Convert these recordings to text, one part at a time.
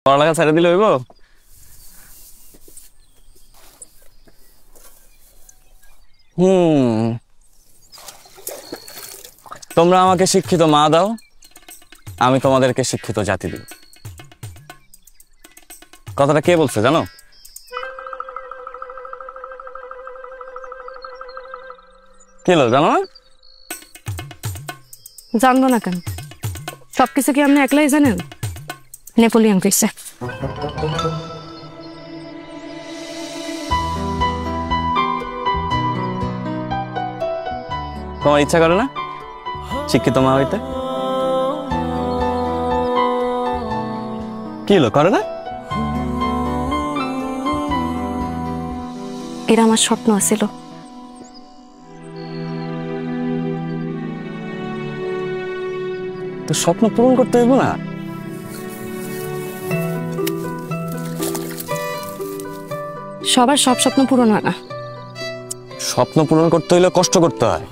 পড়ালেখা ছেড়ে দিলে হইব? তোমরা আমাকে শিক্ষিত মা দাও, আমি তোমাদেরকে শিক্ষিত জাতি দিব। কথাটা কে বলছে জানো? কে লো জানো না? জানবো না কেন? সবকিছু কি আপনি একলাই জানেন? নেপোলিয়ন কইছে। তোমার ইচ্ছা করে না শিক্ষিত মা হইতে? কি হলো, করে না? এটা আমার স্বপ্ন আছিল। তো স্বপ্ন পূরণ করতে হইব না? সবার সব স্বপ্ন পূরণ হয় না। স্বপ্ন পূরণ করতে হইলে কষ্ট করতে হয়,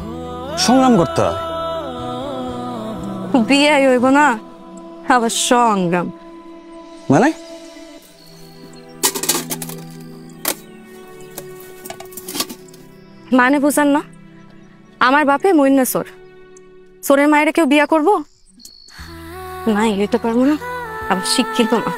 সংগ্রাম করতে হয়। বিয়ে হইব না, আবার সংগ্রাম মানে? মানে বুঝান না? আমার বাপে মইন্না চোর, চোরের মায়েরা কেউ বিয়া করবো? নাই, এটা পারবো না। আবার শিক্ষিত না।